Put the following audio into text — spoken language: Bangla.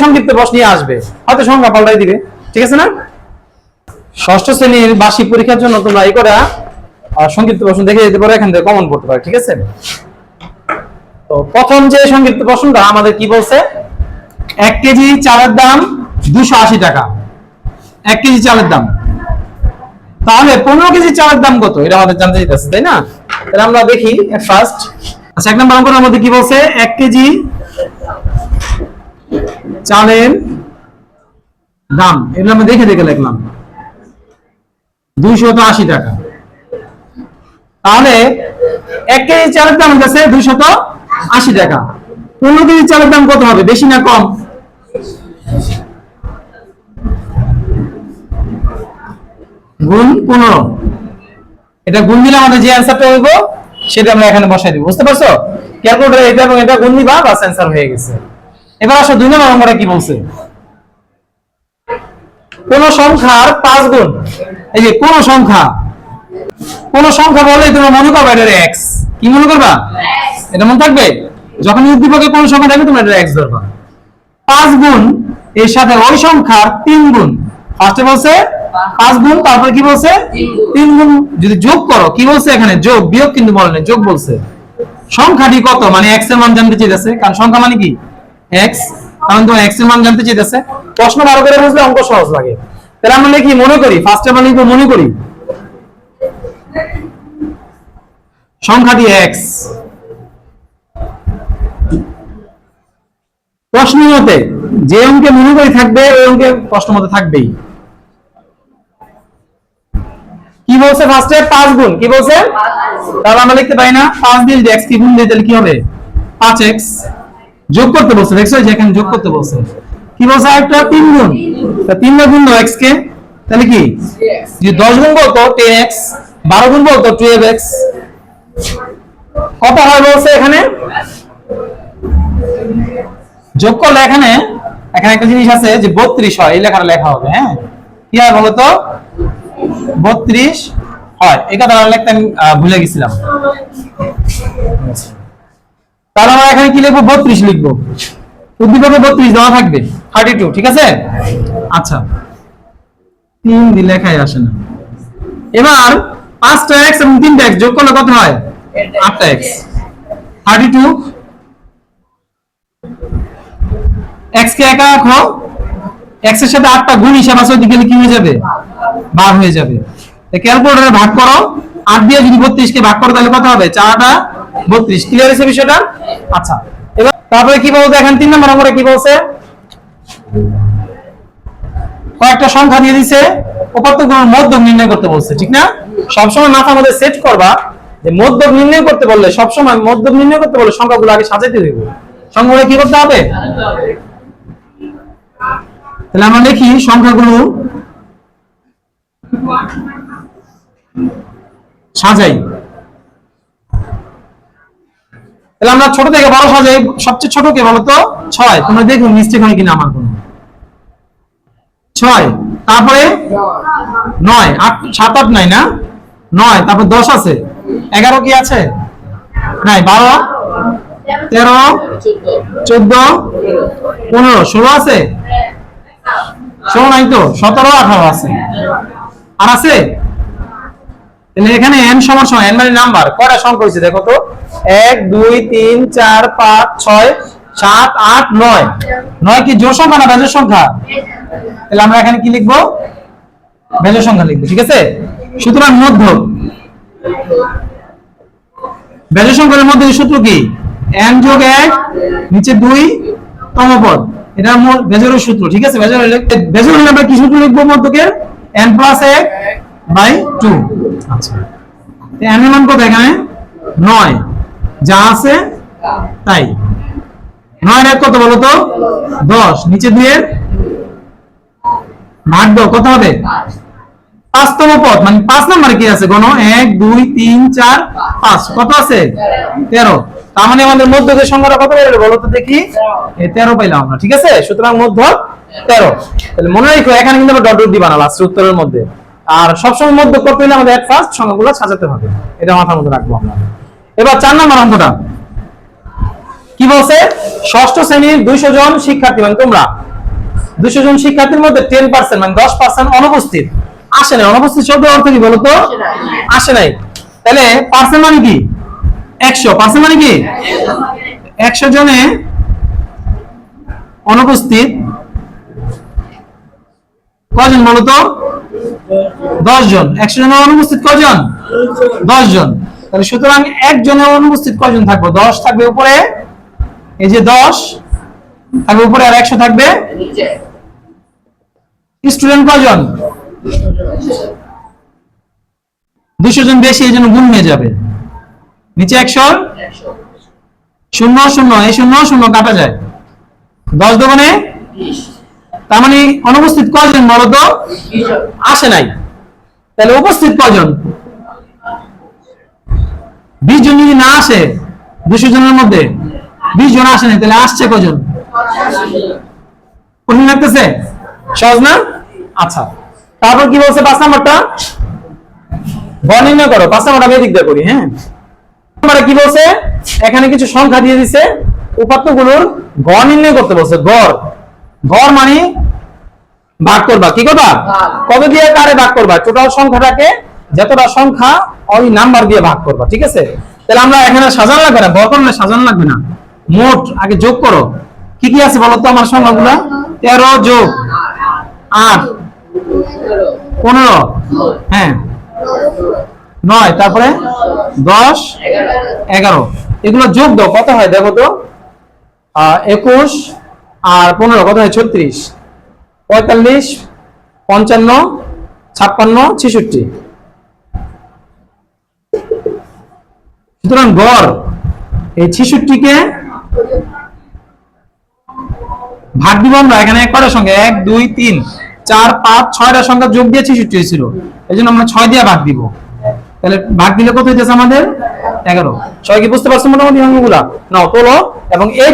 সংক্ষিপ্ত প্রশ্ন নিয়ে আসবে, হয়তো সংখ্যা পাল্টাই দিবে, ঠিক আছে না? ষষ্ঠ শ্রেণীর বার্ষিক পরীক্ষার জন্য তোমরা এই করে সংক্ষিপ্ত প্রশ্ন দেখে যেতে পারো, এখান থেকে কমন পড়তে পারো, ঠিক আছে? তো প্রথম যে সংক্ষিপ্ত প্রশ্নটা আমাদের কি বলছে, 1 কেজি চালের দাম 280 টাকা। 1 কেজি চালের দাম, তাহলে 15 কেজি চালের দাম কত, এটা আমাদের জানতে চাইতেছে, তাই না? তাহলে আমরা দেখি ফার্স্ট। আচ্ছা, 1 নম্বর অঙ্কের মধ্যে কি বলছে, 1 কেজি চালের দাম, এটা আমরা দেখে দেখে লিখলাম 280 টাকা। তাহলে 1 কেজি চালের দাম হচ্ছে 280 টাকা। 15 কেজি চালের দাম কত হবে, বেশি না কম? গুণ 15, এটা গুণ দিলে আমাদের যে অ্যানসারটা হইব সেটা আমরা এখানে বসাই দিব, বুঝতে পারছো? ক্যালকুলেটরে এটা এবং এটা গুণ দিবা, বাস অ্যানসার হয়ে গেছে। এবার আসো 2 নম্বর অঙ্কটা কি বলছে, কোন সংখ্যার 5 গুণ। এই যে কোন সংখ্যা বলে তোমরা মনে করবে এটা x, কি মনে করবা? এটা মনে থাকবে, যখন উদ্দীপকে কোন সংখ্যা থাকবে তোমরা এটা x ধরবা। 5 গুণ এর সাথে ওই সংখ্যার 3 গুণ, ফার্স্টে বলছে 5 গুণ, তারপর কি বলছে 3 গুণ যদি যোগ করো, কি বলছে এখানে যোগ, বিয়োগ কিন্তু বলে না, যোগ বলছে। সংখ্যাটি কত, মানে x এর মান জানতে চাইতেছে, কারণ সংখ্যা মানে কি x, কারণ তো x এর মান জানতে চাইতেছে। প্রশ্ন ভালো করে বুঝলে অঙ্ক সহজ লাগে। তাহলে আমরা লিখি, মনে করি, ফার্স্টে আমরা লিখব মনে করি সংখ্যাটি x। প্রশ্ন মতে যে অঙ্কে মনে করি থাকবে ওই অঙ্কে প্রশ্ন মতে থাকবেই। কি বলছে ফার্স্টে 5 গুণ, কি বলছে? তাহলে আমরা লিখতে পারি না 5 দিয়ে যদি x কি গুণ দিই তাহলে কি হবে 5x। যোগ করতে বলছে, দেখছো যে এখানে যোগ করতে বলছে। কি বলছে একটা 3 গুণ, তা 3 দিয়ে গুণ দাও x কে, তাহলে কি যদি 10 গুণ বলতো 10x, 12 গুণ বলতো 12x, কত হয় বলছে এখানে? যোগ করলে এখানে একটা জিনিস আছে যে 32 হয়, এই লেখাটা লেখা হবে। হ্যাঁ, কি হয় বলতো 32 হয়, এই কথাটা লিখতে আমি ভুলে গেছিলাম। তাহলে আমরা এখানে কি লিখবো, 32 লিখবো, উদ্দীপকে 32 দেওয়া থাকবে, 32, ঠিক আছে? আচ্ছা, 3 দিয়ে লেখাই আসে না। এবার 5টা x এবং 3টা x যোগ করলে কত হয় 8টা x, 32। x কে একা রাখো, x এর সাথে 8টা গুণ হিসাব আছে, ওইদিকে কি হয়ে যাবে, বার হয়ে যাবে। ক্যালকুলেটরে ভাগ করো, 8 দিয়ে যদি 32 কে ভাগ করো তাহলে কত হবে, 4টা 32। ক্লিয়ার হয়েছে বিষয়টা? আচ্ছা, এবার তারপরে কি বলতে, এখন 3 নম্বর অঙ্কে কি বলছে, কয়েকটা সংখ্যা দিয়ে দিয়েছে, উপাত্তগুলোর মধ্যক নির্ণয় করতে বলছে, ঠিক না? সবসময় মাথার মধ্যে সেট করবা যে মধ্যক নির্ণয় করতে বললে, সবসময় মধ্যক নির্ণয় করতে বললে সংখ্যাগুলো আগে সাজাইতে হইবে, সংখ্যাগুলো কি করতে হবে। তাহলে আমরা দেখি সংখ্যাগুলো সাজাই। তাহলে আমরা ছোট থেকে বড় সাজাই, সবচেয়ে ছোট কে বলতো 6। তোমরা দেখো মিস্টেক হয় কিনা আমার কোনো। 6, তারপরে 9, 8, 7, 8 নাই না, 9, তারপর 10 আছে, 11 কি আছে নাই, 12, 13, 14, 15, 16 আছে, 16 নাই তো, 17, 18 আছে, আর আছে। তাহলে এখানে n সমান সমান, n মানে নাম্বার, কয়টা সংখ্যা হইছে দেখো তো, 1 2 3 4 5 6 7 8 9। 9 কি জোড় সংখ্যা না বেজোড় সংখ্যা? তাহলে আমরা এখানে কি লিখবো, বেজোড় সংখ্যা লিখবো, ঠিক আছে? সুতরাং মধ্যক, বেজোড় সংখ্যার মধ্যে সূত্র কি, n যোগ 1 নিচে 2 তম পদ, এটা বেজোড়ের সূত্র, ঠিক আছে? বেজোড় হলে আমরা কি সূত্র লিখবো, মধ্যকের n + 1/2। আচ্ছা, n এর মান কত এখানে 9, যা আছে তাই। 9 এর কত বলো তো 10, নিচে 2 এর ভাগ দাও, কত হবে 5 তম পদ, মানে 5 নম্বরে কি আছে গণ, 1 2 3 4 5, কত আছে 13। তার মানে আমাদের মধ্যকের সংখ্যাটা কত বের হলো বলো তো দেখি, 13 পাইলাম আমরা, ঠিক আছে? সুতরাং মধ্যক 13। তাহলে মনে রাখো এখানে কিন্তু আমরা ডট ডট দিবা না লাস্ট উত্তরের মধ্যে, আর সবসময় মধ্যক করতে হলে আমাদের এট ফার্স্ট সংখ্যাগুলো সাজাতে হবে, এটা মাথার মধ্যে রাখবো আমরা। এবার 4 নম্বর অঙ্কটা কি বলছে? ষষ্ঠ শ্রেণীর 200 জন শিক্ষার্থী, মানে তোমরা 200 জন শিক্ষার্থীর মধ্যে 10% মানে 10% অনুপস্থিত। আসে নাই। অনুপস্থিত শব্দের অর্থ কি বলো তো? আসে নাই। তাহলে পার্সেন্ট মানে কি? 100%। মানে কি? 100 জনে অনুপস্থিত কজন বলো তো? 10 জন। 100 জনের অনুপস্থিত কজন? 10 জন। তাহলে সুতরাং একজনের অনুপস্থিত কজন থাকবে? 10 থাকবে উপরে, এই যে 10 থাকবে উপরে, আর 100 থাকবে নিচে। স্টুডেন্ট কজন? 200 জন বেশি, এই জন্য গুণ হয়ে যাবে। নিচে 100, 0 0, এই 0 0 কাটা যায়, 10 দোকানে 20। তার মানে অনুপস্থিত কজন বলো তো? আসে নাই। তাহলে উপস্থিত কজন? 20 জন যদি না আসে 200 জনের মধ্যে, 20 জন আসে নাই, তাহলে আসছে কজন? কঠিন লাগতেছে? সহজ না? আচ্ছা, তারপর কি বলছে 5 নাম্বারটা? গড় নির্ণয় করো। 5 নাম্বারটা আমি এদিক দিয়ে করি। হ্যাঁ, আমরা কি বলছে? এখানে কিছু সংখ্যা দিয়ে দিছে, উপাত্তগুলোর গড় নির্ণয় করতে বলছে। গড়, গড় মানে ভাগ করবা। কি করবা? কত দিয়ে কারে ভাগ করবা? টোটাল সংখ্যাটাকে যতটা সংখ্যা ওই নাম্বার দিয়ে ভাগ করবা। ঠিক আছে? তাহলে আমরা এখানে সাজানো লাগবে না, বর্তমানে সাজানো লাগবে না, মোট আগে যোগ করো। কি কি আছে বলো তো আমার সংখ্যাগুলো? 13 যোগ 8 15, হ্যাঁ 9, তারপরে 10 11, এগুলো যোগ দাও, কত হয় দেখো তো? 21 আর 15 কত হয়? 36, 45, 55, 56, 66। সুতরাং গড় এই 66-কে ভাগ দিব আমরা এখানে একবারে সঙ্গে 1 2 3 4 5 6টা সংখ্যা যোগ দিয়ে 66 হয়েছিল, এই জন্য আমরা 6 দিয়ে ভাগ দিব। তাহলে ভাগ দিলে কত হইতেছে আমাদের? 11। সবাই কি বুঝতে পারছো মোটামুটি অঙ্কগুলা? নাও তোলো এবং এই